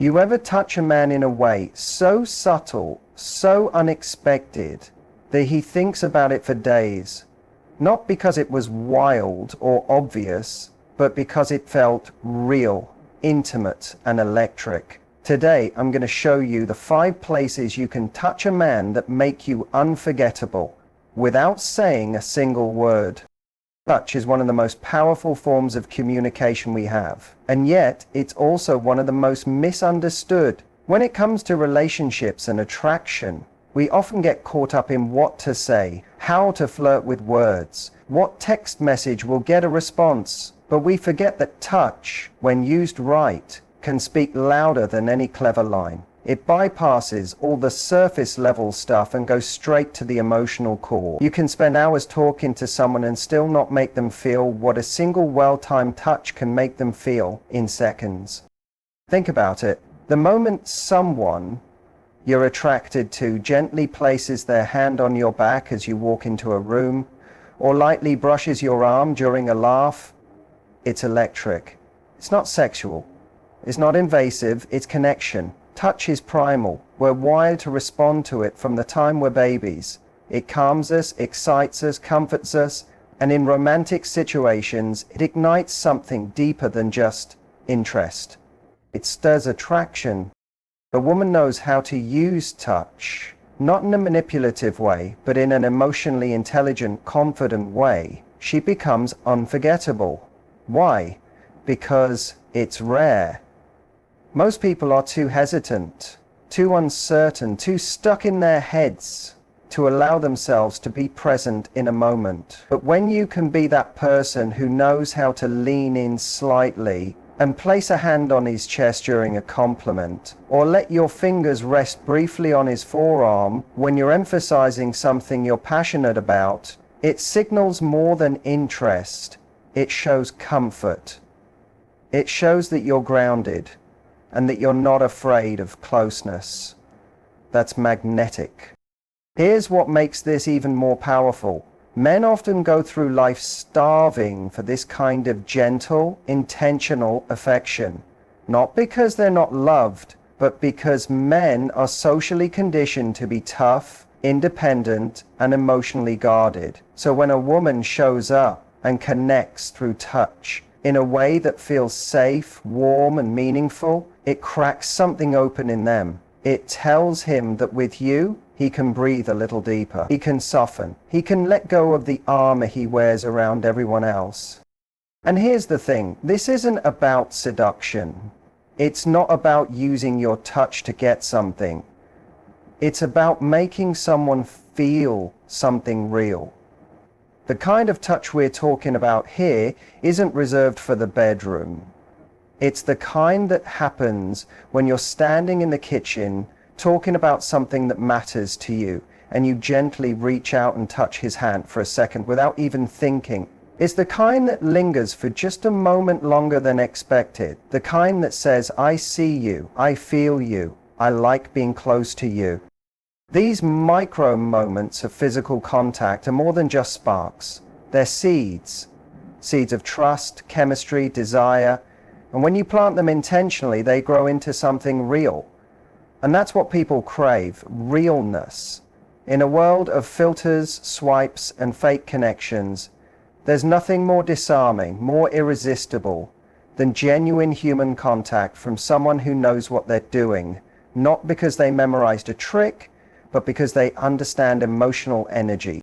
You ever touch a man in a way so subtle, so unexpected, that he thinks about it for days, not because it was wild or obvious, but because it felt real, intimate, and electric? Today, I'm going to show you the 5 places you can touch a man that make you unforgettable without saying a single word. Touch is one of the most powerful forms of communication we have, and yet it's also one of the most misunderstood. When it comes to relationships and attraction, we often get caught up in what to say, how to flirt with words, what text message will get a response, but we forget that touch, when used right, can speak louder than any clever line. It bypasses all the surface level stuff and goes straight to the emotional core. You can spend hours talking to someone and still not make them feel what a single well-timed touch can make them feel in seconds. Think about it. The moment someone you're attracted to gently places their hand on your back as you walk into a room, or lightly brushes your arm during a laugh, it's electric. It's not sexual. It's not invasive. It's connection. Touch is primal. We're wired to respond to it from the time we're babies. It calms us, excites us, comforts us, and in romantic situations, it ignites something deeper than just interest. It stirs attraction. A woman knows how to use touch, not in a manipulative way, but in an emotionally intelligent, confident way. She becomes unforgettable. Why? Because it's rare. Most people are too hesitant, too uncertain, too stuck in their heads to allow themselves to be present in a moment. But when you can be that person who knows how to lean in slightly and place a hand on his chest during a compliment, or let your fingers rest briefly on his forearm when you're emphasizing something you're passionate about, it signals more than interest. It shows comfort. It shows that you're grounded and that you're not afraid of closeness. That's magnetic. Here's what makes this even more powerful. Men often go through life starving for this kind of gentle, intentional affection. Not because they're not loved, but because men are socially conditioned to be tough, independent, and emotionally guarded. So when a woman shows up and connects through touch in a way that feels safe, warm, and meaningful, it cracks something open in them. It tells him that with you, he can breathe a little deeper. He can soften. He can let go of the armor he wears around everyone else. And here's the thing. This isn't about seduction. It's not about using your touch to get something. It's about making someone feel something real. The kind of touch we're talking about here isn't reserved for the bedroom. It's the kind that happens when you're standing in the kitchen talking about something that matters to you, and you gently reach out and touch his hand for a second without even thinking. It's the kind that lingers for just a moment longer than expected. The kind that says, I see you, I feel you, I like being close to you. These micro moments of physical contact are more than just sparks. They're seeds. Seeds of trust, chemistry, desire. And when you plant them intentionally, they grow into something real. And that's what people crave, realness. In a world of filters, swipes, and fake connections, there's nothing more disarming, more irresistible than genuine human contact from someone who knows what they're doing, not because they memorized a trick, but because they understand emotional energy.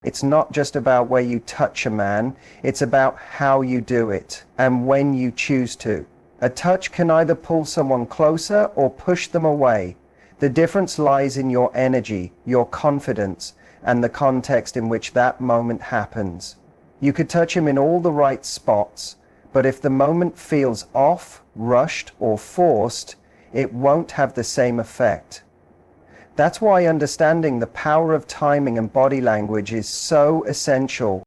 It's not just about where you touch a man, it's about how you do it and when you choose to. A touch can either pull someone closer or push them away. The difference lies in your energy, your confidence, and the context in which that moment happens. You could touch him in all the right spots, but if the moment feels off, rushed, or forced, it won't have the same effect. That's why understanding the power of timing and body language is so essential.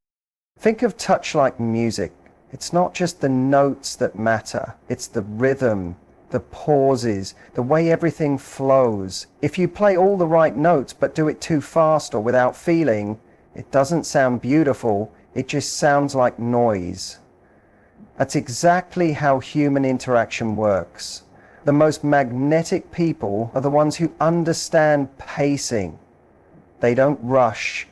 Think of touch like music. It's not just the notes that matter, it's the rhythm, the pauses, the way everything flows. If you play all the right notes but do it too fast or without feeling, it doesn't sound beautiful, it just sounds like noise. That's exactly how human interaction works. The most magnetic people are the ones who understand pacing. They don't rush.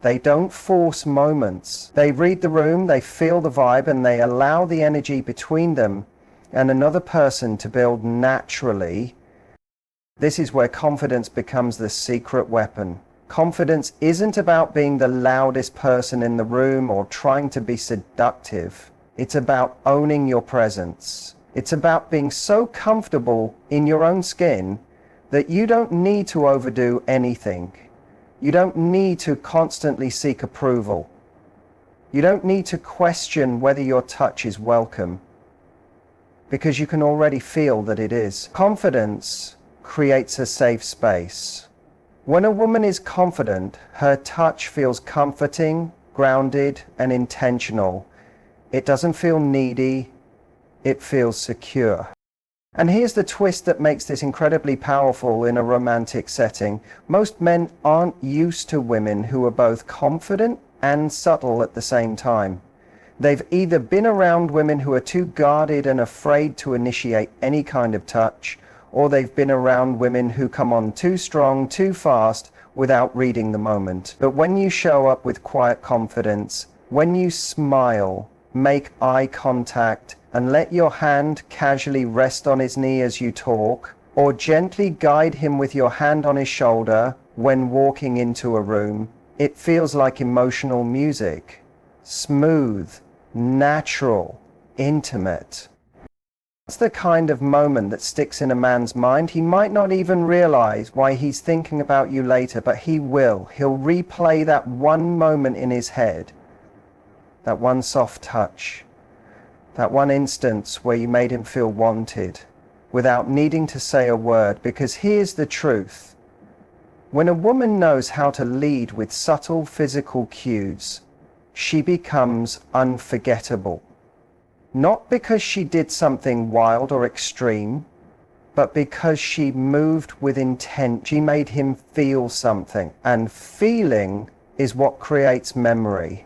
They don't force moments. They read the room, they feel the vibe, and they allow the energy between them and another person to build naturally. This is where confidence becomes the secret weapon. Confidence isn't about being the loudest person in the room or trying to be seductive. It's about owning your presence. It's about being so comfortable in your own skin that you don't need to overdo anything. You don't need to constantly seek approval. You don't need to question whether your touch is welcome, because you can already feel that it is. Confidence creates a safe space. When a woman is confident, her touch feels comforting, grounded, and intentional. It doesn't feel needy, it feels secure. And here's the twist that makes this incredibly powerful in a romantic setting. Most men aren't used to women who are both confident and subtle at the same time. They've either been around women who are too guarded and afraid to initiate any kind of touch, or they've been around women who come on too strong, too fast, without reading the moment. But when you show up with quiet confidence, when you smile, make eye contact, and let your hand casually rest on his knee as you talk, or gently guide him with your hand on his shoulder when walking into a room, it feels like emotional music. Smooth, natural, intimate. It's the kind of moment that sticks in a man's mind. He might not even realize why he's thinking about you later, but he will. He'll replay that one moment in his head, that one soft touch, that one instance where you made him feel wanted without needing to say a word. Because here's the truth. When a woman knows how to lead with subtle physical cues, she becomes unforgettable. Not because she did something wild or extreme, but because she moved with intent. She made him feel something, and feeling is what creates memory.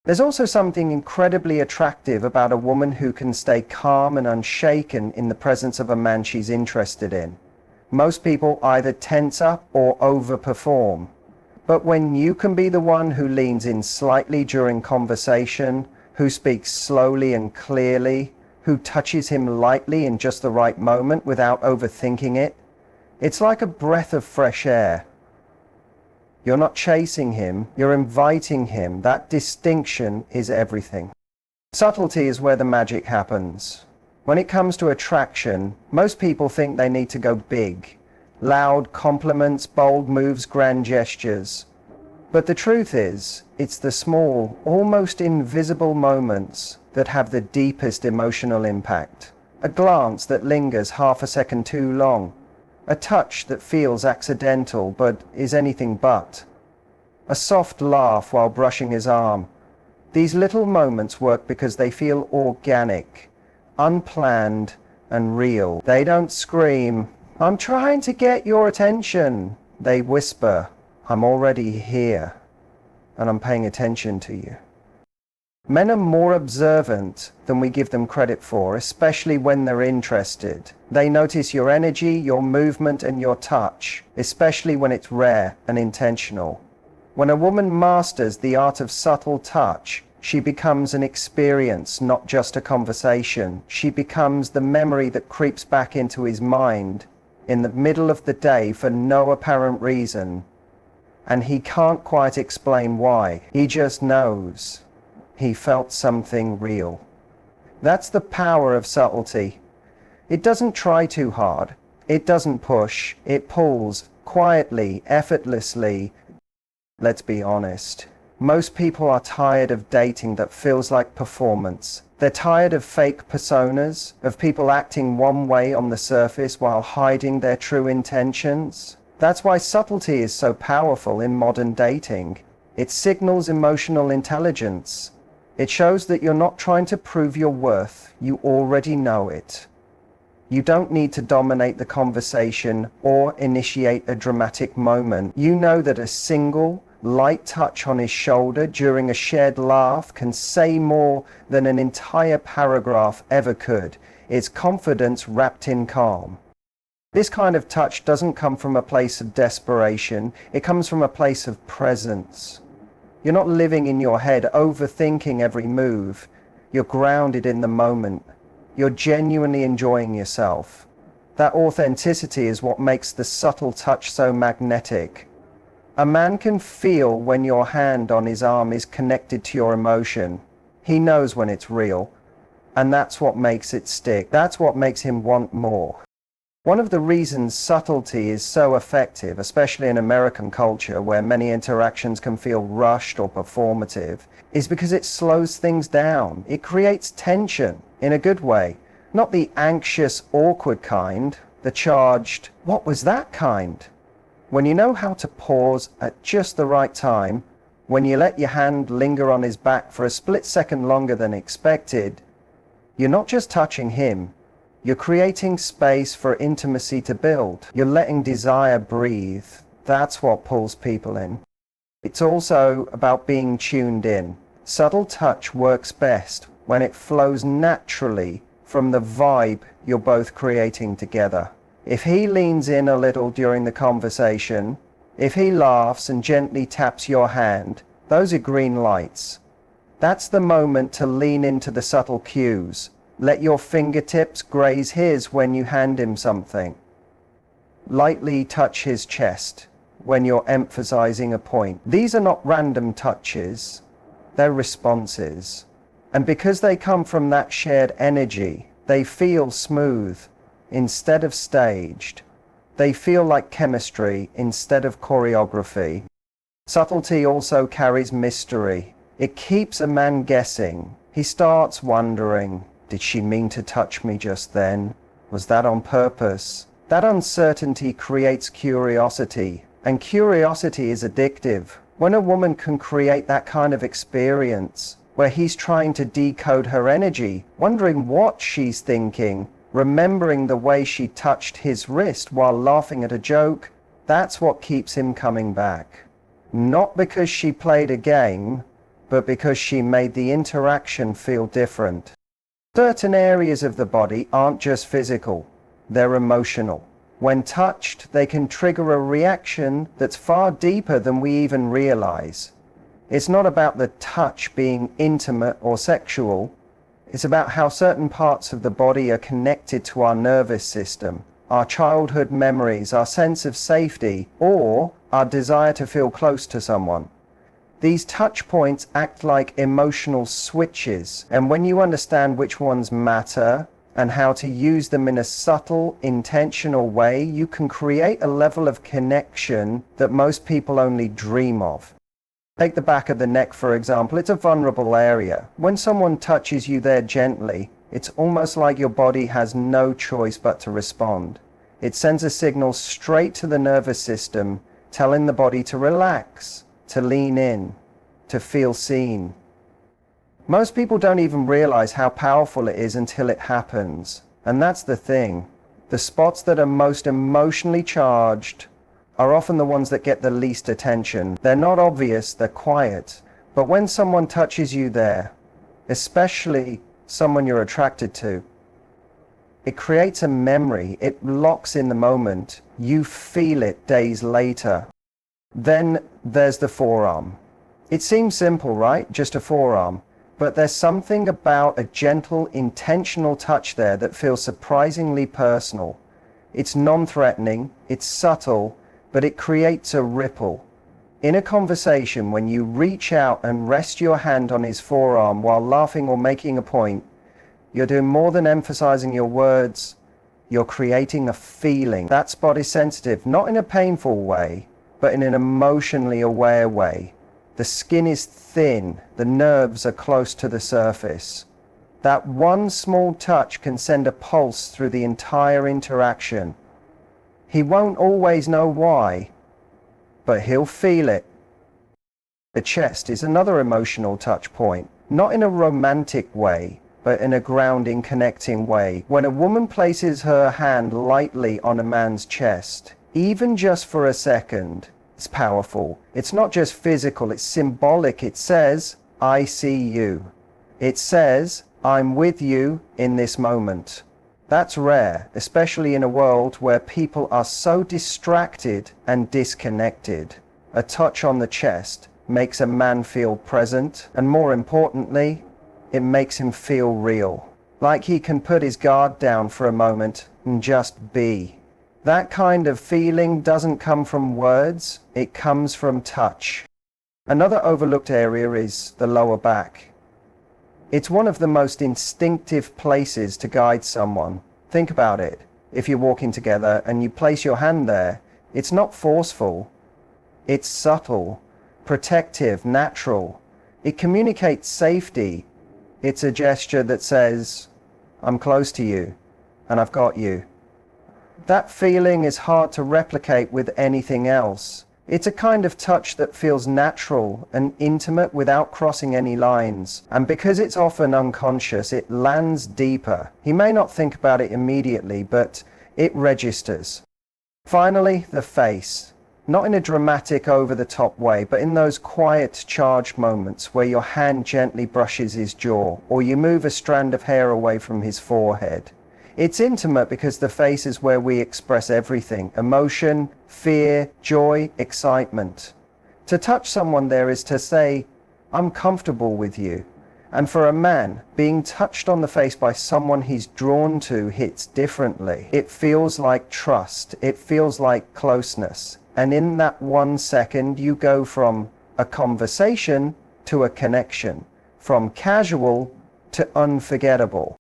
There's also something incredibly attractive about a woman who can stay calm and unshaken in the presence of a man she's interested in. Most people either tense up or overperform. But when you can be the one who leans in slightly during conversation, who speaks slowly and clearly, who touches him lightly in just the right moment without overthinking it, it's like a breath of fresh air. You're not chasing him, you're inviting him. That distinction is everything. Subtlety is where the magic happens. When it comes to attraction, most people think they need to go big. Loud compliments, bold moves, grand gestures. But the truth is, it's the small, almost invisible moments that have the deepest emotional impact. A glance that lingers half a second too long. A touch that feels accidental but is anything but. A soft laugh while brushing his arm. These little moments work because they feel organic, unplanned, and real. They don't scream, "I'm trying to get your attention." They whisper, "I'm already here, and I'm paying attention to you." Men are more observant than we give them credit for, especially when they're interested. They notice your energy, your movement, and your touch, especially when it's rare and intentional. When a woman masters the art of subtle touch, she becomes an experience, not just a conversation. She becomes the memory that creeps back into his mind in the middle of the day for no apparent reason. And he can't quite explain why. He just knows. He felt something real. That's the power of subtlety. It doesn't try too hard. It doesn't push. It pulls quietly, effortlessly. Let's be honest. Most people are tired of dating that feels like performance. They're tired of fake personas, of people acting one way on the surface while hiding their true intentions. That's why subtlety is so powerful in modern dating. It signals emotional intelligence. It shows that you're not trying to prove your worth. You already know it. You don't need to dominate the conversation or initiate a dramatic moment. You know that a single, light touch on his shoulder during a shared laugh can say more than an entire paragraph ever could. It's confidence wrapped in calm. This kind of touch doesn't come from a place of desperation. It comes from a place of presence. You're not living in your head, overthinking every move. You're grounded in the moment. You're genuinely enjoying yourself. That authenticity is what makes the subtle touch so magnetic. A man can feel when your hand on his arm is connected to your emotion. He knows when it's real. And that's what makes it stick. That's what makes him want more. One of the reasons subtlety is so effective, especially in American culture where many interactions can feel rushed or performative, is because it slows things down. It creates tension in a good way, not the anxious, awkward kind, the charged, what was that kind? When you know how to pause at just the right time, when you let your hand linger on his back for a split second longer than expected, you're not just touching him. You're creating space for intimacy to build. You're letting desire breathe. That's what pulls people in. It's also about being tuned in. Subtle touch works best when it flows naturally from the vibe you're both creating together. If he leans in a little during the conversation, if he laughs and gently taps your hand, those are green lights. That's the moment to lean into the subtle cues. Let your fingertips graze his when you hand him something. Lightly touch his chest when you're emphasizing a point. These are not random touches, they're responses. And because they come from that shared energy, they feel smooth instead of staged. They feel like chemistry instead of choreography. Subtlety also carries mystery. It keeps a man guessing. He starts wondering, did she mean to touch me just then? Was that on purpose? That uncertainty creates curiosity, and curiosity is addictive. When a woman can create that kind of experience, where he's trying to decode her energy, wondering what she's thinking, remembering the way she touched his wrist while laughing at a joke, that's what keeps him coming back. Not because she played a game, but because she made the interaction feel different. Certain areas of the body aren't just physical, they're emotional. When touched, they can trigger a reaction that's far deeper than we even realize. It's not about the touch being intimate or sexual. It's about how certain parts of the body are connected to our nervous system, our childhood memories, our sense of safety, or our desire to feel close to someone. These touch points act like emotional switches, and when you understand which ones matter and how to use them in a subtle, intentional way, you can create a level of connection that most people only dream of. Take the back of the neck, for example. It's a vulnerable area. When someone touches you there gently, it's almost like your body has no choice but to respond. It sends a signal straight to the nervous system, telling the body to relax, to lean in, to feel seen. Most people don't even realize how powerful it is until it happens. And that's the thing. The spots that are most emotionally charged are often the ones that get the least attention. They're not obvious, they're quiet. But when someone touches you there, especially someone you're attracted to, it creates a memory. It locks in the moment. You feel it days later. Then there's the forearm. It seems simple, right? Just a forearm. But there's something about a gentle, intentional touch there that feels surprisingly personal. It's non-threatening, it's subtle, but it creates a ripple. In a conversation, when you reach out and rest your hand on his forearm while laughing or making a point, you're doing more than emphasizing your words. You're creating a feeling. That spot is sensitive, not in a painful way, but in an emotionally aware way. The skin is thin, the nerves are close to the surface. That one small touch can send a pulse through the entire interaction. He won't always know why, but he'll feel it. The chest is another emotional touch point, not in a romantic way, but in a grounding, connecting way. When a woman places her hand lightly on a man's chest, even just for a second, it's powerful. It's not just physical, it's symbolic. It says, I see you. It says, I'm with you in this moment. That's rare, especially in a world where people are so distracted and disconnected. A touch on the chest makes a man feel present, and more importantly, it makes him feel real. Like he can put his guard down for a moment and just be. That kind of feeling doesn't come from words, it comes from touch. Another overlooked area is the lower back. It's one of the most instinctive places to guide someone. Think about it. If you're walking together and you place your hand there, it's not forceful. It's subtle, protective, natural. It communicates safety. It's a gesture that says, I'm close to you and I've got you. That feeling is hard to replicate with anything else. It's a kind of touch that feels natural and intimate without crossing any lines. And because it's often unconscious, it lands deeper. He may not think about it immediately, but it registers. Finally, the face. Not in a dramatic, over-the-top way, but in those quiet, charged moments where your hand gently brushes his jaw, or you move a strand of hair away from his forehead. It's intimate because the face is where we express everything: emotion, fear, joy, excitement. To touch someone there is to say, I'm comfortable with you. And for a man, being touched on the face by someone he's drawn to hits differently. It feels like trust. It feels like closeness. And in that 1 second, you go from a conversation to a connection, from casual to unforgettable.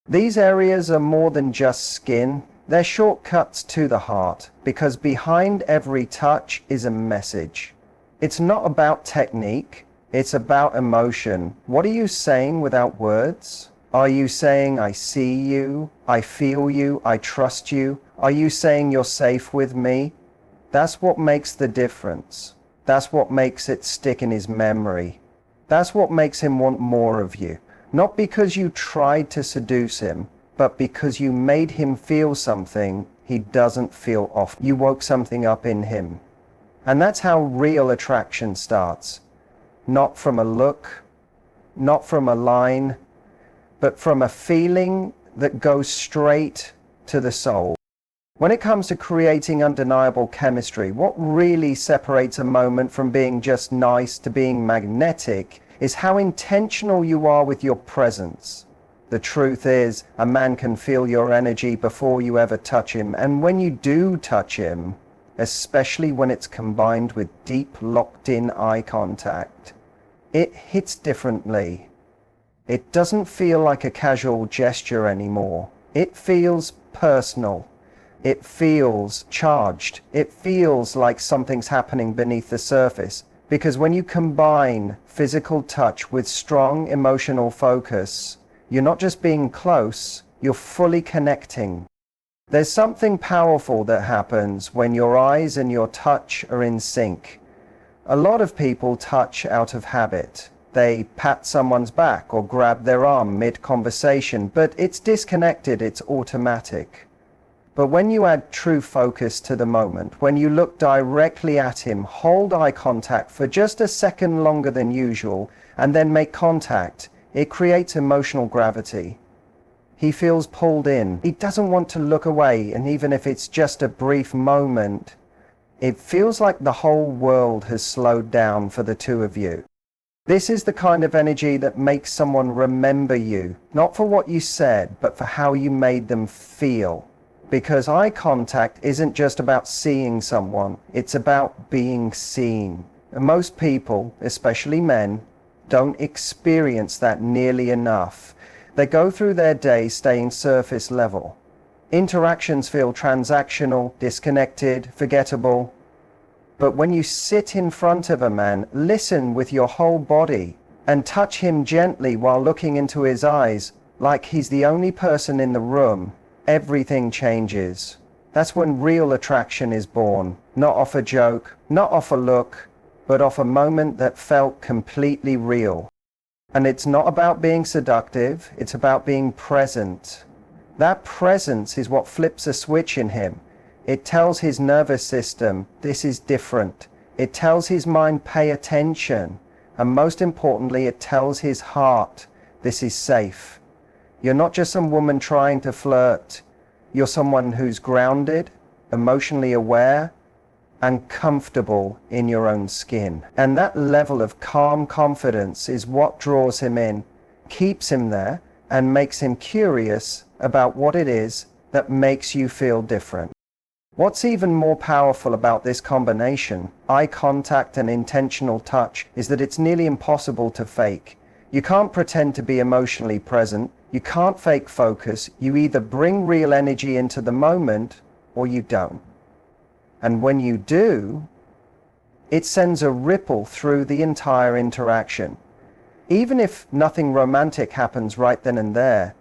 These areas are more than just skin. They're shortcuts to the heart, because behind every touch is a message. It's not about technique, it's about emotion. What are you saying without words? Are you saying, I see you, I feel you, I trust you? Are you saying you're safe with me? That's what makes the difference. That's what makes it stick in his memory. That's what makes him want more of you. Not because you tried to seduce him, but because you made him feel something he doesn't feel often. You woke something up in him. And that's how real attraction starts. Not from a look, not from a line, but from a feeling that goes straight to the soul. When it comes to creating undeniable chemistry, what really separates a moment from being just nice to being magnetic is how intentional you are with your presence. The truth is, a man can feel your energy before you ever touch him, and when you do touch him, especially when it's combined with deep, locked-in eye contact, it hits differently. It doesn't feel like a casual gesture anymore. It feels personal. It feels charged. It feels like something's happening beneath the surface. Because when you combine physical touch with strong emotional focus, you're not just being close, you're fully connecting. There's something powerful that happens when your eyes and your touch are in sync. A lot of people touch out of habit. They pat someone's back or grab their arm mid-conversation, but it's disconnected, it's automatic. But when you add true focus to the moment, when you look directly at him, hold eye contact for just a second longer than usual, and then make contact, it creates emotional gravity. He feels pulled in. He doesn't want to look away, and even if it's just a brief moment, it feels like the whole world has slowed down for the two of you. This is the kind of energy that makes someone remember you, not for what you said, but for how you made them feel. Because eye contact isn't just about seeing someone, it's about being seen. And most people, especially men, don't experience that nearly enough. They go through their day staying surface level. Interactions feel transactional, disconnected, forgettable. But when you sit in front of a man, listen with your whole body, and touch him gently while looking into his eyes, like he's the only person in the room, everything changes. That's when real attraction is born, not off a joke, not off a look, but off a moment that felt completely real. And it's not about being seductive, it's about being present. That presence is what flips a switch in him. It tells his nervous system, this is different. It tells his mind, pay attention. And most importantly, it tells his heart, this is safe. You're not just some woman trying to flirt. You're someone who's grounded, emotionally aware, and comfortable in your own skin. And that level of calm confidence is what draws him in, keeps him there, and makes him curious about what it is that makes you feel different. What's even more powerful about this combination, eye contact and intentional touch, is that it's nearly impossible to fake. You can't pretend to be emotionally present. You can't fake focus. You either bring real energy into the moment or you don't. And when you do, it sends a ripple through the entire interaction. Even if nothing romantic happens right then and there,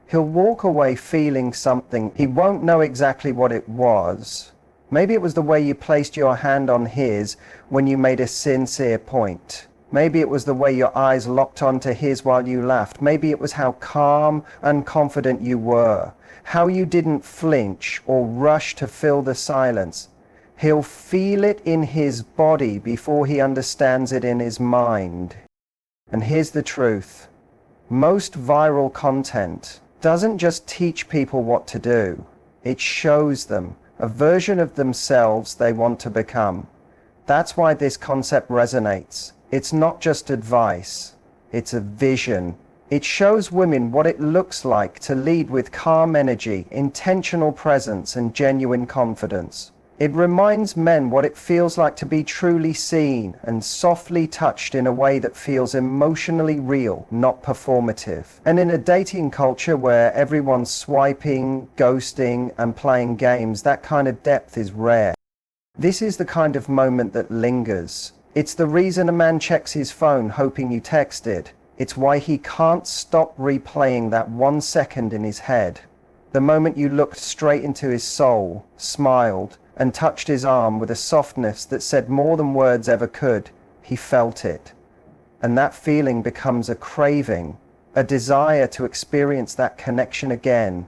he'll walk away feeling something. He won't know exactly what it was. Maybe it was the way you placed your hand on his when you made a sincere point. Maybe it was the way your eyes locked onto his while you laughed. Maybe it was how calm and confident you were, how you didn't flinch or rush to fill the silence. He'll feel it in his body before he understands it in his mind. And here's the truth. Most viral content doesn't just teach people what to do. It shows them a version of themselves they want to become. That's why this concept resonates. It's not just advice, it's a vision. It shows women what it looks like to lead with calm energy, intentional presence, and genuine confidence. It reminds men what it feels like to be truly seen and softly touched in a way that feels emotionally real, not performative. And in a dating culture where everyone's swiping, ghosting, and playing games, that kind of depth is rare. This is the kind of moment that lingers. It's the reason a man checks his phone hoping you texted. It's why he can't stop replaying that 1 second in his head. The moment you looked straight into his soul, smiled, and touched his arm with a softness that said more than words ever could. He felt it. And that feeling becomes a craving, a desire to experience that connection again.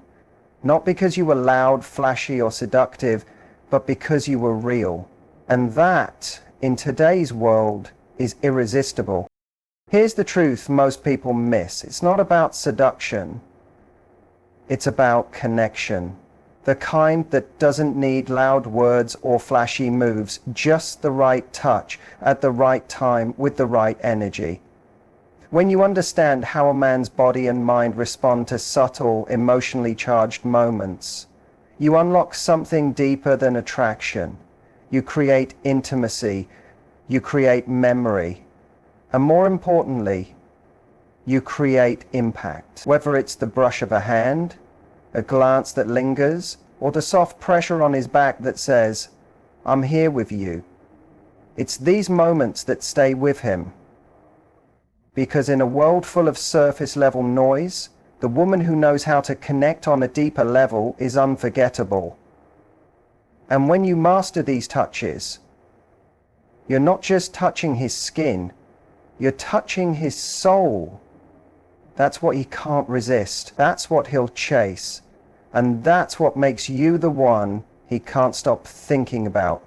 Not because you were loud, flashy, or seductive, but because you were real. And that, in today's world, is irresistible. Here's the truth most people miss. It's not about seduction. It's about connection. The kind that doesn't need loud words or flashy moves, just the right touch at the right time with the right energy. When you understand how a man's body and mind respond to subtle, emotionally charged moments, you unlock something deeper than attraction. You create intimacy, you create memory, and more importantly, you create impact. Whether it's the brush of a hand, a glance that lingers, or the soft pressure on his back that says, "I'm here with you." It's these moments that stay with him. Because in a world full of surface-level noise, the woman who knows how to connect on a deeper level is unforgettable. And when you master these touches, you're not just touching his skin, you're touching his soul. That's what he can't resist. That's what he'll chase. And that's what makes you the one he can't stop thinking about.